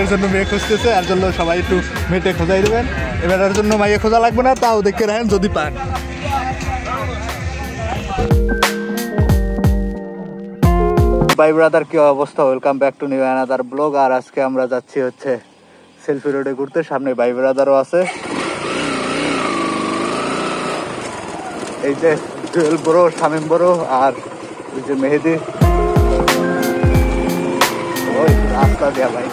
বিয়ের জন্য মেয়ে খুঁজতেছে, আর জন্য সবাই একটু মেয়েটে খোঁজাই দেবেন। এবার জন্য মাইয়ে খোঁজা লাগবে না, তাও দেখে রাখেন যদি পান। ভাই ব্রাদার কি অবস্থা, welcome back to new another blog. আর আজকে আমরা যাচ্ছি হচ্ছে সেলফি রোডে ঘুরতে, সামনে ভাই ব্রাদারও আছে। এই যে জুয়েল বড়, শামীম বড়, আর ওই যে মেহেদি। ওই রাস্তা দেয়া ভাই,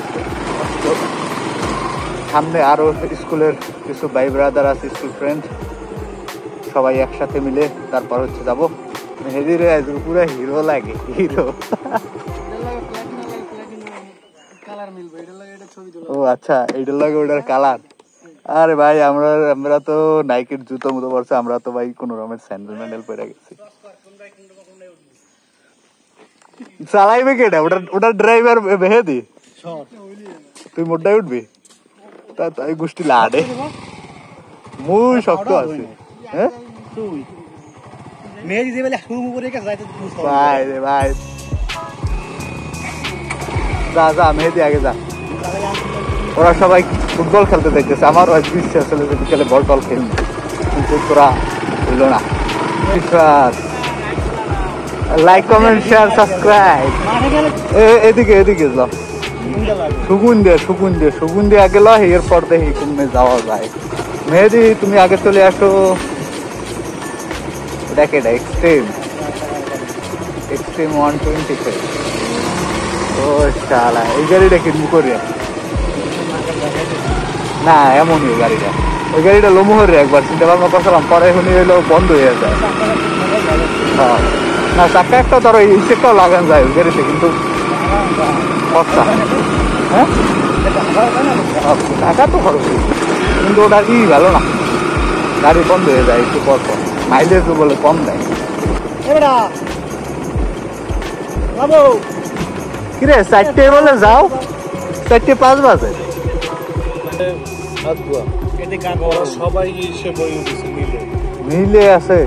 সামনে আরো স্কুলের কিছু ভাই ব্রাদার আছে, স্কুল ফ্রেন্ড, সবাই একসাথে মিলে তারপর হচ্ছে যাবো। মেহেদির পুরো হিরো লাগে, হিরো। ও আচ্ছা, এইটার লাগে ওটার কালার। আরে ভাই আমরা তো নাইকের জুতো মতো পড়ছে, আমরা তো ভাই কোন রকমের স্যান্ডেল ম্যান্ডেল পরে গেছি। চালাইবে কেটা ওটার ড্রাইভার মেহেদি? তুই মোটাই উঠবি? তা তাই গোষ্ঠী লাডে মুই শক্ত আছে। হ্যাঁ ভাই রে ভাই, যা যা মেহেদি আগে যা। ওরা সবাই ফুটবল খেলতে দেখতেছে, আমারও আজকে ইচ্ছে আসলে যে বিকেলে বল টল খেলবে, কিন্তু তোরা হইল না। Like comment share subscribe. এদিকে এদিকে যাও, সুগুন দিয়ে আগে লো, এরপর দেখি কমে যাওয়া যায়। মেহেদি তুমি আগে চলে আসো। দেখে এক্সট্রিম 125। ও শালা, এই গাড়িটা কিনবো করি না, এমনই গাড়িটা। ওই গাড়িটা লোমোহরে একবার চিন্তা ভাবনা করছিলাম, পরে এখনই হইলো বন্ধ হয়ে যায়। না চাকা একটা ধরো এই চেকটাও লাগানো যায় ওই গাড়িতে, কিন্তু খরচা। হ্যাঁ টাকা তো খরচ, কিন্তু ওটা ভালো না, গাড়ি বন্ধ হয়ে যায় একটু পর পর, মাইলেজ বলে কম দেয়। কিরে 4টে বলে যাও, 4:05 বাজে। মিলে আছে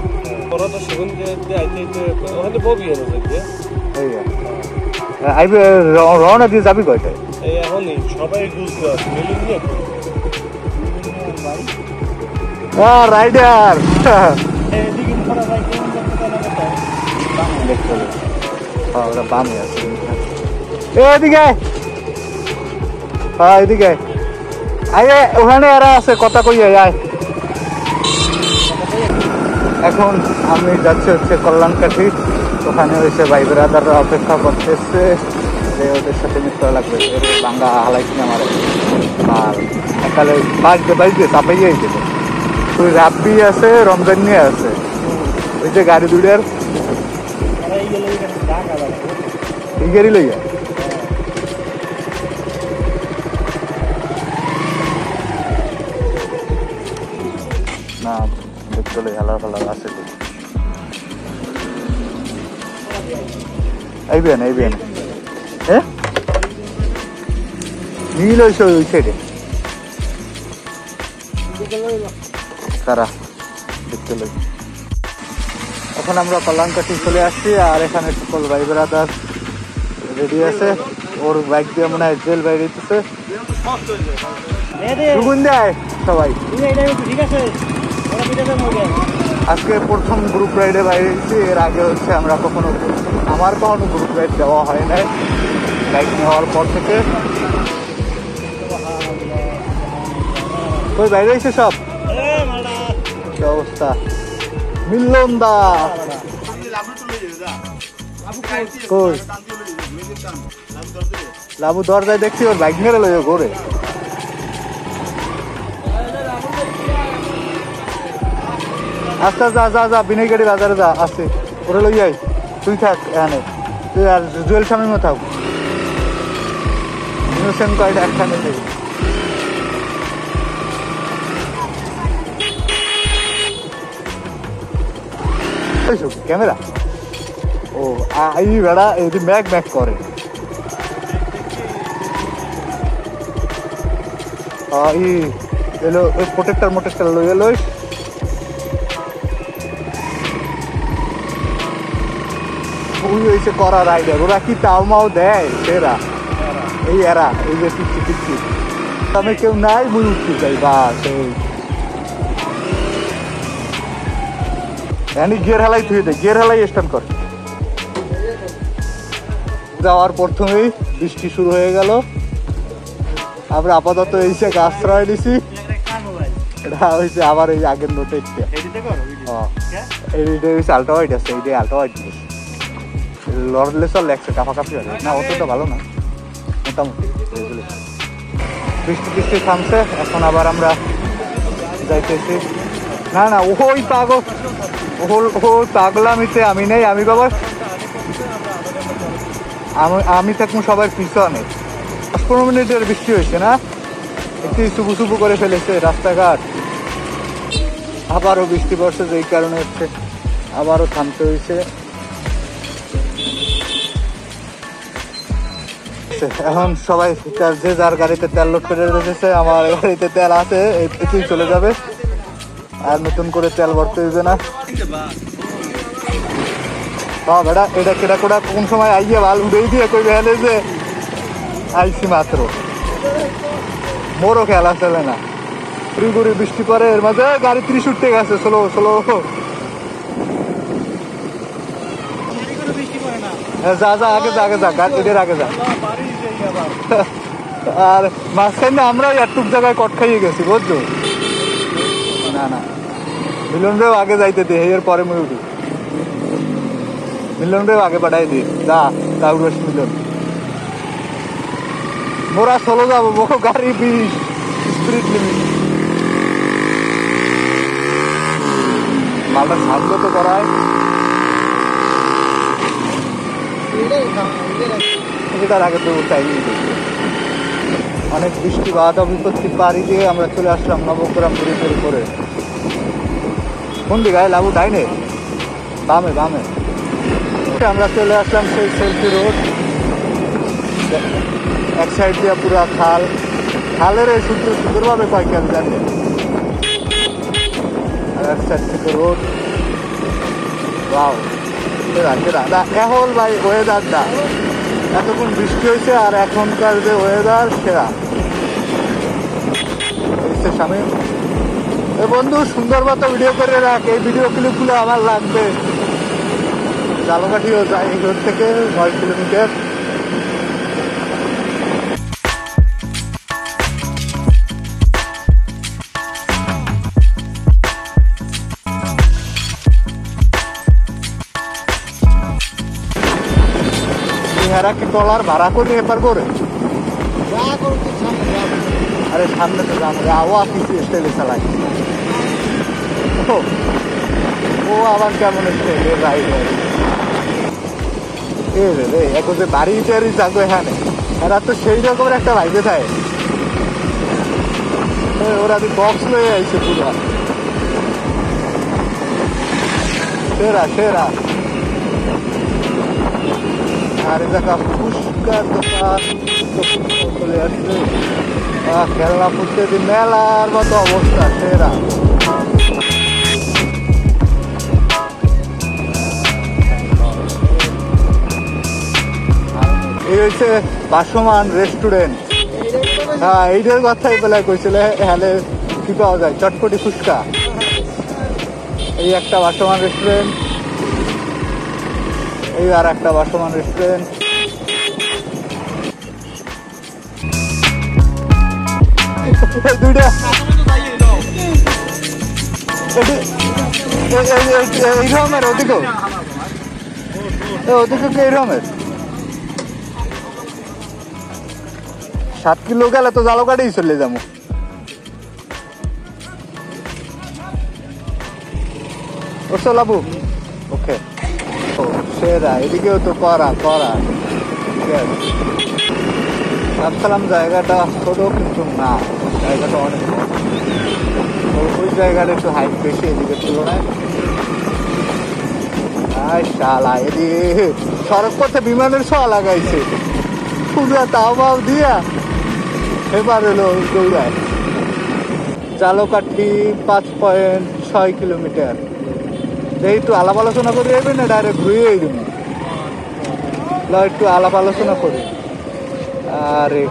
রওনা দিয়ে যাবি কয়টায়? রাইডার বামে আছে, এদিকে এদিকে আরে ওখানে এরা আছে, কথা কইয়া যায়। এখন আমি যাচ্ছি হচ্ছে কল্যাণকাঠি, ওখানে হয়েছে ভাই ব্রাদাররা অপেক্ষা করতেছে যে ওদের সাথে মিশতে লাগবে। বাঙ্গা হালাইছি আমার, আর একালে বাজবে চাপাইয়াই দেবে। তুই রাব্বি আছে, রমজান নিয়ে আছে, ওই যে গাড়ি দুইটার এই গাড়ি লইয়া না দেখতে হালার ফালার আছে। আইবেন হ্যাঁ নীল হয়েছে ওই সাইডে, তারা দেখতে লই। এখন আমরা কল্যাণকাঠি চলে আসছি, আর এখানে সকল ভাই ব্রাদার রেডি আছে। ওর বাইক দিয়ে মনে হয় জেল বাইরে দিতেছে সবাই। আজকে প্রথম গ্রুপ রাইডে বাইরে গেছি, এর আগে হচ্ছে আমরা আমার কখনো গ্রুপ রাইড দেওয়া হয় নাই বাইক নেওয়ার পর থেকে। কই বাইরে এসে সব কি অবস্থা? মিলন দা কই? লাবু দরজায় দেখছি ওর বাইক মেরে লই ঘুরে। আচ্ছা যা বিনয় গাড়ি বাজারে যা, আসছে ওরে লই যাই। তুই থাক এখানে, তুই আর জুয়েল শামীমও থাক, ইনোসেন্ট কয়টা একখানে দেবে। ক্যামেরা ও এই বেড়া এই ম্যাক করে। এলো ওই প্রোটেক্টার লই এলোই। ওই হয়েছে করা রাইডার, ওরা কি তাও মাও দেয় সেরা। এই এরা এই যে পিচ্ছি পিচ্ছি আমি কেউ নাই মুই উঠতে চাই বাস এই গিয়ার হালাই তুই দে গিয়ার হালাই স্টার্ট কর যাওয়ার প্রথমেই বৃষ্টি শুরু হয়ে গেল আমরা আপাতত এইসে আশ্রয় দিছি এটা হয়েছে আবার এই আগের নোটে এইটা হচ্ছে আলটা হোয়াইট আছে এইটাই আলটা হোয়াইট লড়লে চল লাগছে কাফাকাফি হবে না অতটা ভালো না মোটামুটি বৃষ্টি বৃষ্টি থামছে এখন আবার আমরা যাইতেছি না না ওই পাগল ওই পাগলামিতে আমি নেই আমি বাবা আমি থাকবো সবার পিছনে 10-15 মিনিটের বৃষ্টি হয়েছে না একটু চুপু চুপু করে ফেলেছে রাস্তাঘাট আবারও বৃষ্টি পড়ছে যেই কারণে হচ্ছে আবারও থামতে হয়েছে এখন সবাই যে যার গাড়িতে তেল লোড করে রেখেছে আমার গাড়িতে তেল আছে এতেই চলে যাবে আর নতুন করে তেল ভরতে হইবে না বেটা এটা কেটা কোটা কোন সময় আইয়ে ভাল উঠেই দিয়ে কই ভ্যানে যে আইসি মাত্র মোরও খেলা চলে না পুরি বৃষ্টি পরে এর মাঝে গাড়ি 30 উঠতে গেছে স্লো স্লো যা যা আগে যা আগে যা গাড়ির আগে যা আর মাঝখানে আমরা একটুক জায়গায় কট খাইয়ে গেছি বুঝছো না না মিলনরেও আগে যাইতে দে এর পরে মই উঠি মিলনরেও আগে পাঠাই দি যা তাউরস মিলন মোরা চলো যাবো বহু গাড়ি 20 স্পিড লিমিট মালটা সাধ্য তো করায় এটার আগে তো চাই অনেক বৃষ্টি বাধা বিপত্তি পাড়ি দিয়ে আমরা চলে আসলাম নবগ্রাম ব্রিজের উপরে কোন দিকে লাবু ডাইনে বামে বামে আমরা চলে আসলাম সেই সেলফি রোড এক সাইড দিয়ে পুরা খালের এই সুন্দরভাবে কয়েক আমি জানি আর এক সাইড থেকে রোড ওয়াও এখন ভাই ওয়েদারটা এতক্ষণ বৃষ্টি হয়েছে আর এখনকার যে ওয়েদার সেরা স্বামী বন্ধু সুন্দর মতো ভিডিও করে রাখ এই ভিডিও ক্লিপগুলো আমার লাগবে জালকাঠিও যায় এগুলোর থেকে 9 কিলোমিটার হেরা কি ট্রলার ভাড়া করে এবার করে আরে সামনে তো যাবো আওয়া কিছু স্টাইলে চালাই ও আবার কেমন স্টাইলে রাইডার এ রে এখন যে বাড়ি টাড়ি যাবো এখানে এরা তো সেই রকমের একটা ভাইবে থাকে ওরা বক্স লয়ে আইছে পুরো সেরা সেরা আর দেখা ফুচকার দোকান চলে আসছে খেলনা ফুটতে দিন মেলার মতো অবস্থা সেরা এই হচ্ছে ভাসমান রেস্টুরেন্ট হ্যাঁ এইটার কথাই বেলায় কইছিল হ্যালে কি পাওয়া যায় চটপটি ফুচকা এই একটা ভাসমান রেস্টুরেন্ট এই আর একটা ভাসমান রেস্টুরেন্ট দুইটা এই রকমের ওদিকেও ওদিকে এই রকমের 7 কিলো গেলে তো জালকাঠি চলে যাবো ওর লাবু ওকে সেরা এদিকেও তো করা ভাবছিলাম জায়গাটা ছোট কিন্তু না জায়গাটা অনেক ওই জায়গাটা একটু হাইট বেশি এদিকের তুলনায় শালা এদিকে সড়ক পথে বিমানের ছোঁয়া লাগাইছে পুরা তাও দিয়া এবার এলো দৌড়ায় জালকাঠি 5.6 কিলোমিটার একটু আলাপ আলোচনা করে যাবে না ডাইরেক্ট ঘুরিয়ে দেবো একটু আলাপ আলোচনা করি আরে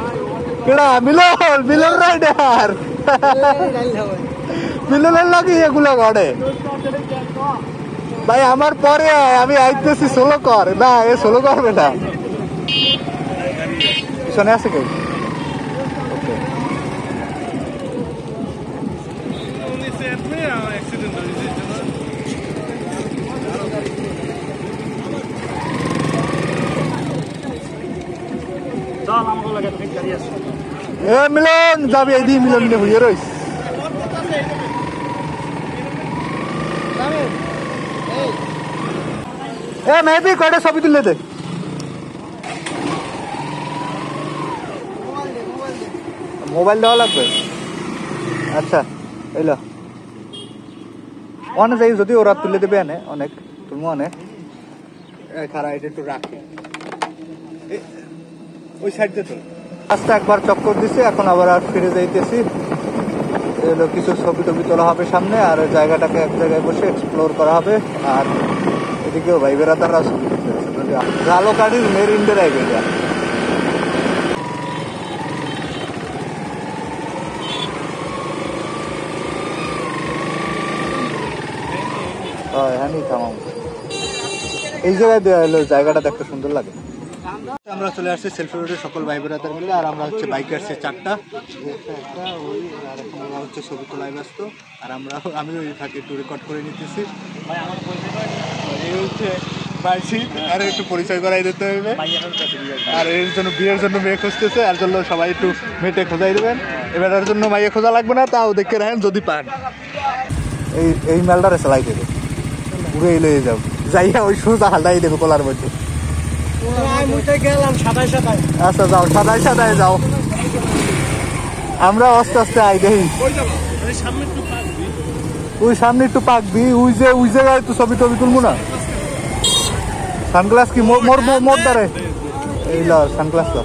কেডা মিলন মিলন রাইডার মিলনের লাগে এগুলা ঘরে ভাই আমার পরে আমি আইতেছি সোলো কর না এ সোলো করবে না পিছনে আছে কেউ এ মিলন যাবি এই দিয়ে মিলন নিয়ে হইয়ে রইস এ মেবি কয়টা ছবি তুলে দে মোবাইল দেওয়া লাগবে আচ্ছা এলো অনেক যাই যদি ওরা তুলে দেবে এনে অনেক তুমি অনেক খারাপ এটা একটু রাখে ওই সাইডে তো রাস্তা একবার চক্কর দিছে এখন আবার আর ফিরে যাইতেছি এলো কিছু ছবি টবি তোলা হবে সামনে আর জায়গাটাকে এক জায়গায় বসে এক্সপ্লোর করা হবে আর এদিকেও ভাই বেড়াতাররা ছবি তুলতে ঝালকাঠির মেরিন্ডের আইডিয়া এই জায়গায় দেওয়া হলো জায়গাটা দেখতে সুন্দর লাগে আমরা চলে আসছি সেলফি রোডের সকল ভাই বেড়াতার মিলে আর আমরা হচ্ছে বাইকে আসছি 4টা একটা ওই আর এখন ওরা হচ্ছে ছবি তোলায় ব্যস্ত আর আমিও এই থাকি একটু রেকর্ড করে নিতেছি এই হচ্ছে আর একটু পরিচয় করাই দিতে হবে আর এর জন্য বিয়ের জন্য মেয়ে খুঁজতেছে আর জন্য সবাই একটু মেয়েটে খোঁজাই দেবেন এবারের জন্য মাইয়ে খোঁজা লাগবে না তাও দেখে রাখেন যদি পান এই মেলটারে চালাই দেবে ঘুরে লয়ে যাও যাইয়া ওই সোজা হালদাই দেবে কলার মধ্যে আচ্ছা যাও সাদাই সাদাই যাও আমরা আস্তে আস্তে আই দেখি ওই সামনে একটু পাকবি ওই জায়গায় একটু ছবি টবি তুলবো না সানগ্লাস কি মোর দ্বারে এই ল সানগ্লাস ল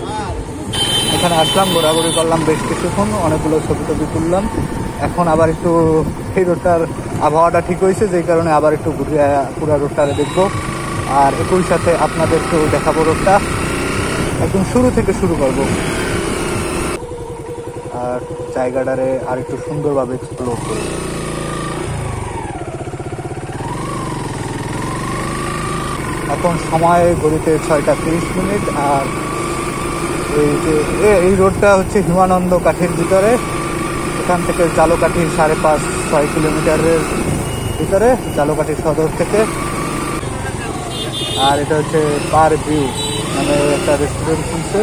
এখানে আসলাম ঘোরাঘুরি করলাম বেশ কিছুক্ষণ অনেকগুলো ছবি টবি তুললাম এখন আবার একটু এই রোডটার আবহাওয়াটা ঠিক হয়েছে যেই কারণে আবার একটু ঘুরে পুরো রোডটারে দেখবো আর একই সাথে আপনাদেরকেও দেখাবো রোডটা একদম শুরু থেকে শুরু করব আর জায়গাটারে আর একটু সুন্দরভাবে এক্সপ্লোর করব এখন সময় ঘড়িতে 6:30 আর এই রোডটা হচ্ছে হিমানন্দ কাঠির ভিতরে এখান থেকে জালকাঠি 5.5-6 কিলোমিটারের ভিতরে জালকাঠি সদর থেকে আর এটা হচ্ছে পার ভিউ মানে একটা রেস্টুরেন্ট খুলছে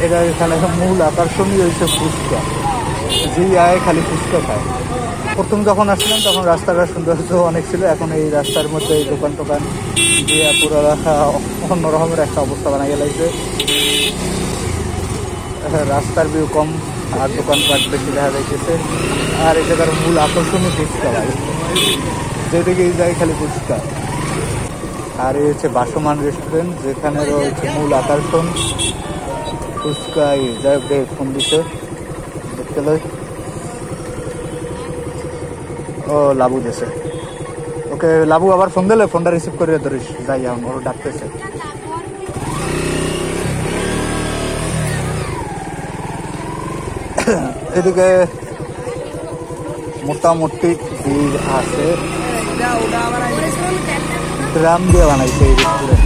এটা এখানে মূল আকর্ষণই হয়েছে ফুচকা যে আয় খালি ফুচকা খায় প্রথম যখন আসলাম তখন রাস্তাটা সৌন্দর্য অনেক ছিল এখন এই রাস্তার মধ্যে এই দোকান টোকান দিয়ে পুরো অন্যরকমের একটা অবস্থা বানা গেছে রাস্তার ভিউ কম আর দোকানপাট বেশি দেখা যাইতেছে আর এই জায়গার মূল আকর্ষণই ফুচকা ভাই যেদিকে এই জায়গায় খালি ফুচকা আর এই হচ্ছে বাসমান রেস্টুরেন্ট যেখানে রয়েছে মূল আকর্ষণ ফুচকা যাই হোক ফোন দিছে দেখতে লই ও লাবু দিছে ওকে লাবু আবার ফোন দিলে ফোনটা রিসিভ করে ধরিস যাই এখন ওর ডাকতেছে এদিকে মোটামুটি ভিড় আছে ড্রাম দিয়ে বানাইছে এই রেস্টুরেন্ট